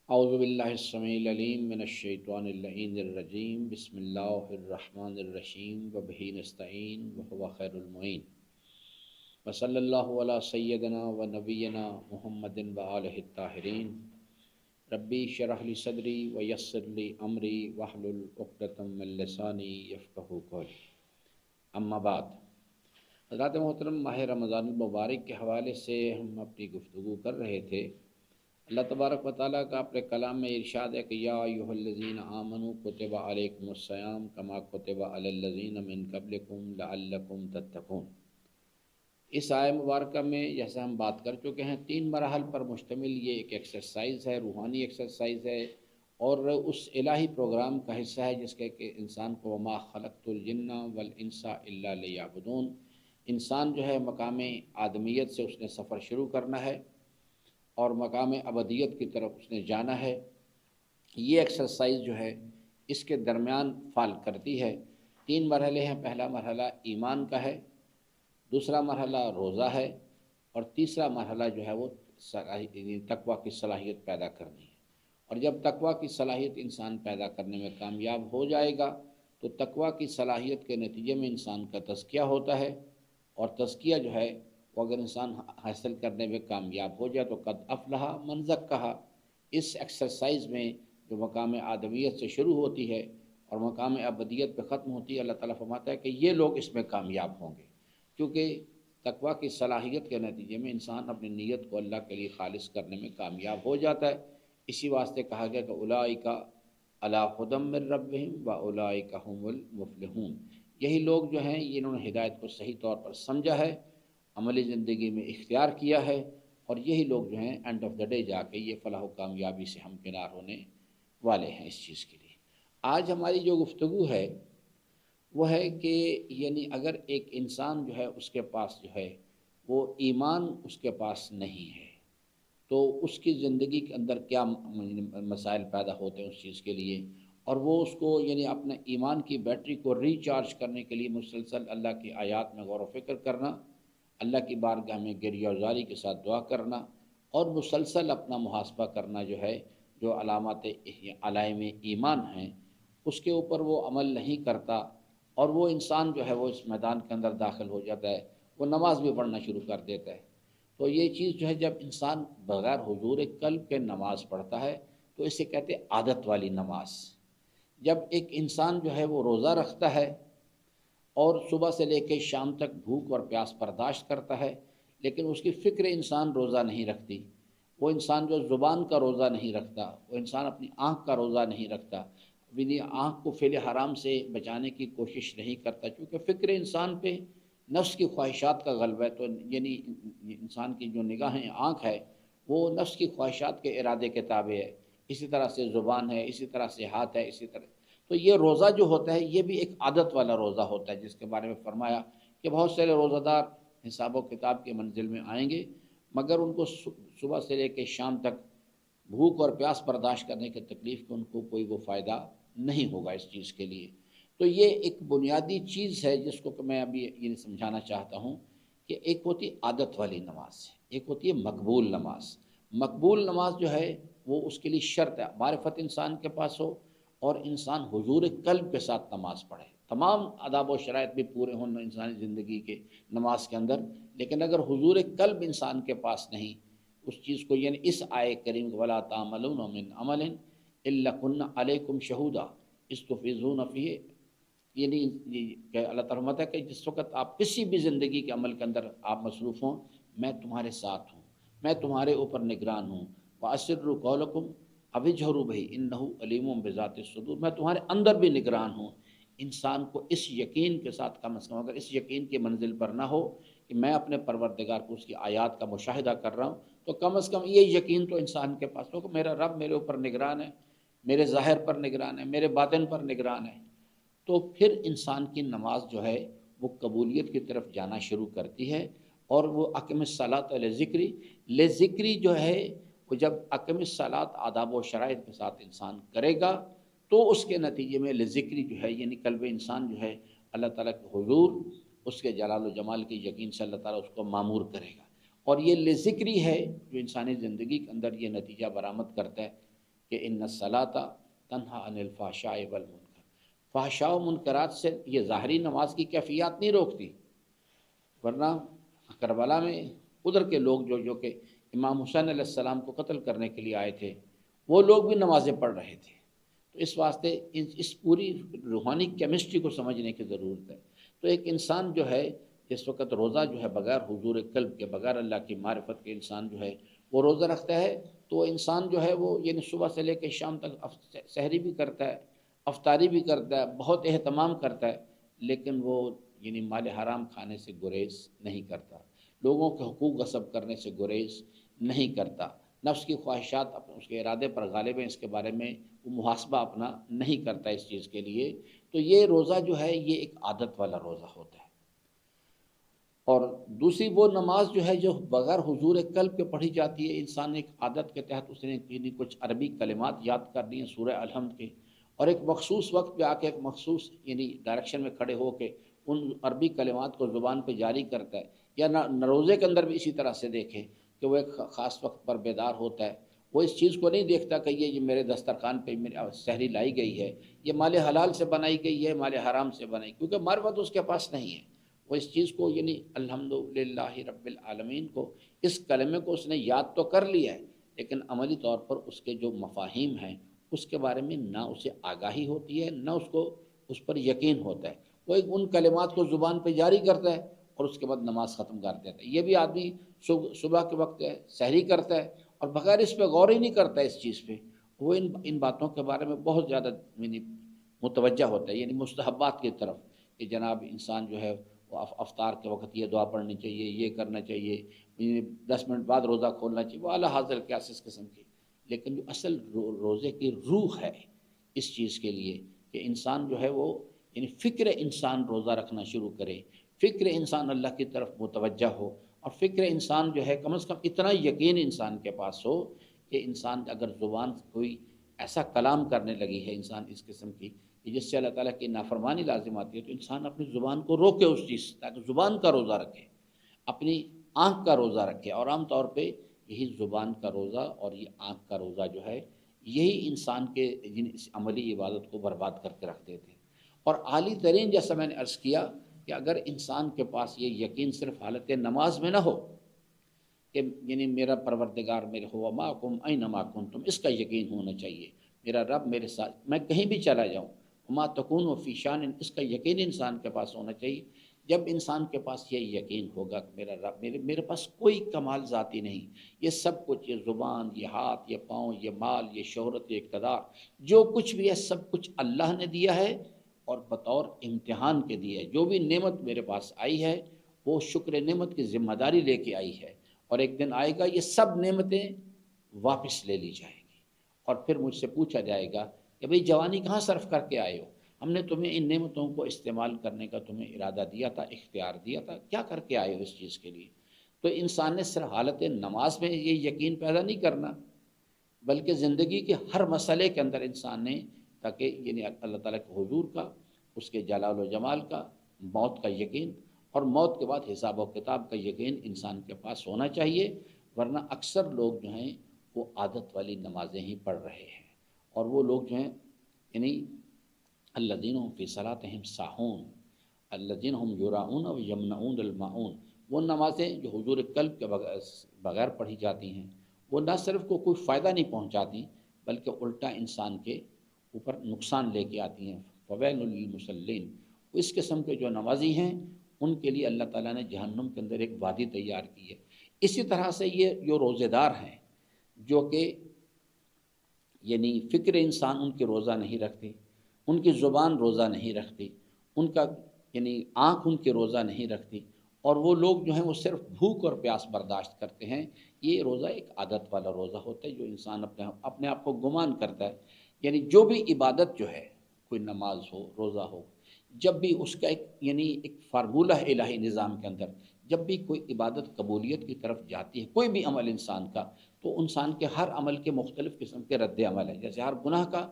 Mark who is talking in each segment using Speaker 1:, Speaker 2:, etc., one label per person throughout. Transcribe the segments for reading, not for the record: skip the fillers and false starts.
Speaker 1: اعوذ باللہ السمیع العلیم من الشیطان اللعین الرجیم بسم اللہ الرحمن الرحیم وبہ نستعین وہو خیر المعین وصلی اللہ علی سیدنا و نبینا محمد وآلہ الطاہرین ربی شرح لی صدری ویسر لی امری واحلل عقدۃ من لسانی یفقہوا قولی اما بعد۔ حضرات محترم، ماہ رمضان المبارک کے حوالے سے ہم اپنی گفتگو کر رہے تھے۔ اللہ تبارک و تعالیٰ کا اپنے کلام میں ارشاد ہے کہ یا ایھا الذین آمنوا کتب علیکم الصیام کما کتب علی الذین من قبلکم لعلکم تتقون۔ اس آیہ مبارکہ میں جیسے ہم بات کر چکے ہیں 3 مراحل پر مشتمل یہ ایک ایکسرسائز ہے، روحانی ایکسرسائز ہے، اور اس الہی پروگرام کا حصہ ہے جس کے کہ انسان کو وما خلقت الجن والانس الا لیعبدون۔ انسان جو ہے مقام آدمیت سے اس نے سفر شروع کرنا ہے اور مقام ابدیت کی طرف اس نے جانا ہے۔ یہ ایکسرسائز جو ہے اس کے درمیان فال کرتی ہے۔ 3 مرحلے ہیں۔ پہلا مرحلہ ایمان کا ہے، دوسرا مرحلہ روزہ ہے، اور تیسرا مرحلہ جو ہے وہ تقویٰ کی صلاحیت پیدا کرنی ہے۔ اور جب تقویٰ کی صلاحیت انسان پیدا کرنے میں کامیاب ہو جائے گا تو تقویٰ کی صلاحیت کے نتیجے میں انسان کا تزکیہ ہوتا ہے، اور تزکیہ جو ہے وہ اگر انسان حاصل کرنے میں کامیاب ہو جائے تو قد افلح من زکاہا۔ اس ایکسرسائز میں جو مقام آدمیت سے شروع ہوتی ہے اور مقام ابدیت پہ ختم ہوتی ہے، اللہ تعالیٰ فرماتا ہے کہ یہ لوگ اس میں کامیاب ہوں گے، کیونکہ تقویٰ کی صلاحیت کے نتیجے میں انسان اپنی نیت کو اللہ کے لیے خالص کرنے میں کامیاب ہو جاتا ہے۔ اسی واسطے کہا گیا کہ اولئک علی ھدی من ربہم واولئک ھم المفلحون۔ یہی لوگ جو ہیں انہوں نے ہدایت کو صحیح طور پر سمجھا ہے، عملی زندگی میں اختیار کیا ہے، اور یہی لوگ جو ہیں اینڈ آف دا ڈے جا کے یہ فلاح و کامیابی سے ہمکنار ہونے والے ہیں اس چیز کے لیے۔ آج ہماری جو گفتگو ہے وہ ہے کہ یعنی اگر ایک انسان جو ہے اس کے پاس جو ہے وہ ایمان اس کے پاس نہیں ہے تو اس کی زندگی کے اندر کیا مسائل پیدا ہوتے ہیں اس چیز کے لیے، اور وہ اس کو یعنی اپنے ایمان کی بیٹری کو ریچارج کرنے کے لیے مسلسل اللہ کی آیات میں غور و فکر کرنا، اللہ کی بارگاہ میں گریہ وزاری کے ساتھ دعا کرنا، اور مسلسل اپنا محاسبہ کرنا جو ہے، جو علامات علائم ایمان ہیں اس کے اوپر وہ عمل نہیں کرتا، اور وہ انسان جو ہے وہ اس میدان کے اندر داخل ہو جاتا ہے، وہ نماز بھی پڑھنا شروع کر دیتا ہے۔ تو یہ چیز جو ہے جب انسان بغیر حضور قلب کے نماز پڑھتا ہے تو اسے کہتے ہیں عادت والی نماز۔ جب ایک انسان جو ہے وہ روزہ رکھتا ہے اور صبح سے لے کے شام تک بھوک اور پیاس برداشت کرتا ہے، لیکن اس کی فکر انسان روزہ نہیں رکھتی، وہ انسان جو زبان کا روزہ نہیں رکھتا، وہ انسان اپنی آنکھ کا روزہ نہیں رکھتا، اپنی آنکھ کو فعل حرام سے بچانے کی کوشش نہیں کرتا، کیونکہ فکر انسان پہ نفس کی خواہشات کا غلبہ ہے۔ تو یعنی انسان کی جو نگاہیں آنکھ ہے وہ نفس کی خواہشات کے ارادے کے تابع ہے، اسی طرح سے زبان ہے، اسی طرح سے ہاتھ ہے، اسی طرح۔ تو یہ روزہ جو ہوتا ہے یہ بھی ایک عادت والا روزہ ہوتا ہے، جس کے بارے میں فرمایا کہ بہت سارے روزہ دار حساب و کتاب کے منزل میں آئیں گے، مگر ان کو صبح سے لے کے شام تک بھوک اور پیاس برداشت کرنے کی تکلیف کو ان کو کوئی وہ فائدہ نہیں ہوگا اس چیز کے لیے۔ تو یہ ایک بنیادی چیز ہے جس کو کہ میں ابھی یہ سمجھانا چاہتا ہوں کہ ایک ہوتی عادت والی نماز، ایک ہوتی ہے مقبول نماز۔ مقبول نماز جو ہے وہ اس کے لیے شرط ہے معرفت انسان کے پاس ہو، اور انسان حضور قلب کے ساتھ نماز پڑھے، تمام آداب و شرائط بھی پورے ہوں انسانی زندگی کے نماز کے اندر، لیکن اگر حضور قلب انسان کے پاس نہیں اس چیز کو، یعنی اس آئے کریم وَلَا تَعْمَلُونَ مِنْ عَمَلٍ إِلَّا كُنَّا عَلَيْكُمْ شَهُودًا اِسْتُفِيضُونَ فِيهِ، یعنی کہ اللہ تعالیٰ فرماتا ہے کہ جس وقت آپ کسی بھی زندگی کے عمل کے اندر آپ مصروف ہوں میں تمہارے ساتھ ہوں، میں تمہارے اوپر نگران ہوں۔ وَأَسِرُّوا قَوْلَكُمْ أَوِ اجْهَرُوا بِهِ إِنَّهُ عَلِيمٌ بِذَاتِ الصُّدُورِ، میں تمہارے اندر بھی نگران ہوں۔ انسان کو اس یقین کے ساتھ کم از کم اگر اس یقین کی منزل پر نہ ہو کہ میں اپنے پروردگار کو اس کی آیات کا مشاہدہ کر رہا ہوں، تو کم از کم یہ یقین تو انسان کے پاس ہو کہ میرا رب میرے اوپر نگران ہے، میرے ظاہر پر نگران ہے، میرے باطن پر نگران ہے، تو پھر انسان کی نماز جو ہے وہ قبولیت کی طرف جانا شروع کرتی ہے۔ اور وہ اقم الصلاۃ لذکری، لذکری جو ہے وہ جب اقم الصلاۃ آداب و شرائط کے ساتھ انسان کرے گا تو اس کے نتیجے میں لذکری جو ہے یعنی قلب انسان جو ہے اللہ تعالیٰ کے حضور، اس کے جلال و جمال کی یقین سے اللہ تعالیٰ اس کو معمور کرے گا، اور یہ لذکری ہے جو انسانی زندگی کے اندر یہ نتیجہ برآمد کرتا ہے کہ ان الصلاۃ تنہا عن الفحشاء والمنکر، فحشاء و منکرات سے یہ ظاہری نماز کی کیفیات نہیں روکتی، ورنہ کربلا میں ادھر کے لوگ جو کہ امام حسین علیہ السلام کو قتل کرنے کے لیے آئے تھے، وہ لوگ بھی نمازیں پڑھ رہے تھے۔ تو اس واسطے اس پوری روحانی کیمسٹری کو سمجھنے کی ضرورت ہے۔ تو ایک انسان جو ہے اس وقت روزہ جو ہے بغیر حضور قلب کے، بغیر اللہ کی معرفت کے انسان جو ہے وہ روزہ رکھتا ہے، تو انسان جو ہے وہ یعنی صبح سے لے کے شام تک سحری بھی کرتا ہے، افطاری بھی کرتا ہے، بہت اہتمام کرتا ہے، لیکن وہ یعنی مال حرام کھانے سے گریز نہیں کرتا، لوگوں کے حقوق غصب کرنے سے گریز نہیں کرتا، نفس کی خواہشات اس کے ارادے پر غالب ہیں، اس کے بارے میں وہ محاسبہ اپنا نہیں کرتا اس چیز کے لیے۔ تو یہ روزہ جو ہے یہ ایک عادت والا روزہ ہوتا ہے۔ اور دوسری وہ نماز جو ہے جو بغیر حضور قلب کے پڑھی جاتی ہے، انسان ایک عادت کے تحت اس نے کچھ عربی کلمات یاد کر دی ہیں سورہ الحمد کے، اور ایک مخصوص وقت پہ آ کے ایک مخصوص یعنی ڈائریکشن میں کھڑے ہو کے ان عربی کلمات کو زبان پہ جاری کرتا ہے، یا روزے کے اندر بھی اسی طرح سے دیکھیں کہ وہ ایک خاص وقت پر بیدار ہوتا ہے، وہ اس چیز کو نہیں دیکھتا کہ یہ میرے دسترخوان پہ میری سحری لائی گئی ہے، یہ مال حلال سے بنائی گئی ہے، مال حرام سے بنائی، کیونکہ معرفت اس کے پاس نہیں ہے۔ وہ اس چیز کو یعنی الحمدللہ رب العالمین کو، اس کلمے کو اس نے یاد تو کر لیا ہے، لیکن عملی طور پر اس کے جو مفاہیم ہیں اس کے بارے میں نہ اسے آگاہی ہوتی ہے، نہ اس کو اس پر یقین ہوتا ہے۔ وہ ایک ان کلمات کو زبان پہ جاری کرتا ہے اور اس کے بعد نماز ختم کر دیتا ہے۔ یہ بھی آدمی صبح کے وقت سحری کرتا ہے اور بغیر اس پہ غور ہی نہیں کرتا اس چیز پہ، وہ ان باتوں کے بارے میں بہت زیادہ یعنی متوجہ ہوتا ہے، یعنی مستحبات کی طرف، کہ جناب انسان جو ہے وہ افطار کے وقت یہ دعا پڑھنی چاہیے، یہ کرنا چاہیے، 10 منٹ بعد روزہ کھولنا چاہیے، وہ اعلیٰ حاضر قیاس اس قسم کی۔ لیکن جو اصل روزے کی روح ہے اس چیز کے لیے کہ انسان جو ہے وہ یعنی فکر انسان روزہ رکھنا شروع کرے، فکر انسان اللہ کی طرف متوجہ ہو، اور فکر انسان جو ہے کم از کم اتنا یقین انسان کے پاس ہو کہ انسان اگر زبان کوئی ایسا کلام کرنے لگی ہے انسان اس قسم کی کہ جس سے اللہ تعالیٰ کی نافرمانی لازم آتی ہے، تو انسان اپنی زبان کو روکے اس چیز، تاکہ زبان کا روزہ رکھے، اپنی آنکھ کا روزہ رکھے۔ اور عام طور پہ یہی زبان کا روزہ اور یہ آنکھ کا روزہ جو ہے یہی انسان کے اس عملی عبادت کو برباد کر کے رکھ دیتے ہیں۔ اور عالی ترین جیسا میں نے عرض کیا کہ اگر انسان کے پاس یہ یقین صرف حالت نماز میں نہ ہو کہ یعنی میرا پروردگار میرے ہوا معکم اینما کنتم، اس کا یقین ہونا چاہیے، میرا رب میرے ساتھ، میں کہیں بھی چلا جاؤں، وما تکون فی شان، اس کا یقین انسان کے پاس ہونا چاہیے۔ جب انسان کے پاس یہ یقین ہوگا کہ میرا رب میرے پاس کوئی کمال ذاتی نہیں، یہ سب کچھ، یہ زبان، یہ ہاتھ، یہ پاؤں، یہ مال، یہ شہرت، یہ اقتدار، جو کچھ بھی ہے سب کچھ اللہ نے دیا ہے اور بطور امتحان کے دیا ہے۔ جو بھی نعمت میرے پاس آئی ہے وہ شکر نعمت کی ذمہ داری لے کے آئی ہے، اور ایک دن آئے گا یہ سب نعمتیں واپس لے لی جائیں گی، اور پھر مجھ سے پوچھا جائے گا کہ بھئی جوانی کہاں صرف کر کے آئے ہو؟ ہم نے تمہیں ان نعمتوں کو استعمال کرنے کا تمہیں ارادہ دیا تھا، اختیار دیا تھا، کیا کر کے آئے ہو اس چیز کے لیے؟ تو انسان نے صرف حالت نماز میں یہ یقین پیدا نہیں کرنا، بلکہ زندگی کے ہر مسئلے کے اندر انسان نے، تاکہ یعنی اللہ تعالیٰ کے حضور کا، اس کے جلال و جمال کا، موت کا یقین، اور موت کے بعد حساب و کتاب کا یقین انسان کے پاس ہونا چاہیے، ورنہ اکثر لوگ جو ہیں وہ عادت والی نمازیں ہی پڑھ رہے ہیں، اور وہ لوگ جو ہیں یعنی الذین هم فی صلاتہم ساہون الذین هم یراؤون و یمنعون الماعون، وہ نمازیں جو حضور قلب کے بغیر پڑھی جاتی ہیں وہ نہ صرف کو کوئی فائدہ نہیں پہنچاتی بلکہ الٹا انسان کے اوپر نقصان لے کے آتی ہیں۔ فویل للمصلین، اس قسم کے جو نمازی ہیں ان کے لیے اللہ تعالیٰ نے جہنم کے اندر ایک وادی تیار کی ہے۔ اسی طرح سے یہ جو روزے دار ہیں جو کہ یعنی فکر انسان ان کے روزہ نہیں رکھتے، ان کی زبان روزہ نہیں رکھتی، ان کا یعنی آنکھ ان کے روزہ نہیں رکھتی، اور وہ لوگ جو ہیں وہ صرف بھوک اور پیاس برداشت کرتے ہیں، یہ روزہ ایک عادت والا روزہ ہوتا ہے جو انسان اپنے آپ کو گمان کرتا ہے۔ یعنی جو بھی عبادت جو ہے، کوئی نماز ہو، روزہ ہو، جب بھی اس کا ایک فارمولہ ہے الہی نظام کے اندر، جب بھی کوئی عبادت قبولیت کی طرف جاتی ہے، کوئی بھی عمل انسان کا، تو انسان کے ہر عمل کے مختلف قسم کے رد عمل ہیں۔ جیسے ہر گناہ کا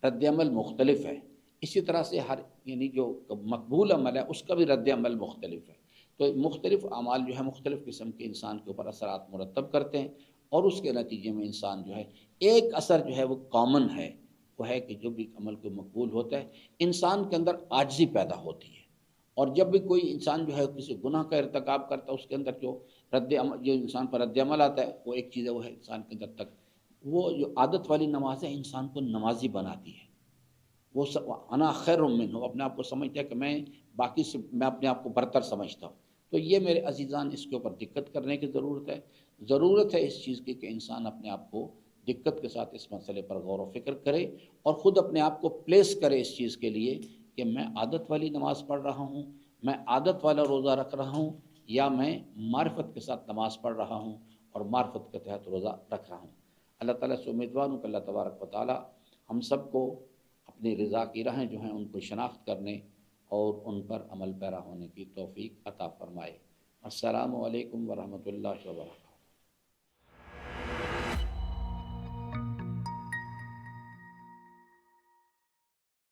Speaker 1: رد عمل مختلف ہے، اسی طرح سے ہر جو مقبول عمل ہے اس کا بھی رد عمل مختلف ہے۔ تو مختلف اعمال جو ہے مختلف قسم کے انسان کے اوپر اثرات مرتب کرتے ہیں، اور اس کے نتیجے میں انسان جو ہے ایک اثر جو ہے وہ کامن ہے، وہ ہے کہ جو بھی عمل کو مقبول ہوتا ہے انسان کے اندر عاجزی پیدا ہوتی ہے، اور جب بھی کوئی انسان جو ہے کسی گناہ کا ارتکاب کرتا ہے اس کے اندر جو جو انسان پر رد عمل آتا ہے وہ ایک چیز ہے، وہ ہے انسان کے اندر تک وہ جو عادت والی نماز ہے انسان کو نمازی بناتی ہے، وہ انا خیر منہ، اپنے آپ کو سمجھتا ہے کہ میں باقی سے میں اپنے آپ کو برتر سمجھتا ہوں۔ تو یہ میرے عزیزان اس کے اوپر دقت کرنے کی ضرورت ہے اس چیز کی کہ انسان اپنے آپ کو دقت کے ساتھ اس مسئلے پر غور و فکر کرے اور خود اپنے آپ کو پلیس کرے اس چیز کے لیے کہ میں عادت والی نماز پڑھ رہا ہوں، میں عادت والا روزہ رکھ رہا ہوں، یا میں معرفت کے ساتھ نماز پڑھ رہا ہوں اور معرفت کے تحت روزہ رکھ رہا ہوں۔ اللہ تعالیٰ سے امیدوار ہوں کہ اللہ تبارک و تعالیٰ ہم سب کو اپنی رضا کی راہیں جو ہیں ان کو شناخت کرنے اور ان پر عمل پیرا ہونے کی توفیق عطا فرمائے۔ السلام علیکم ورحمۃ اللہ وبرکاتہ۔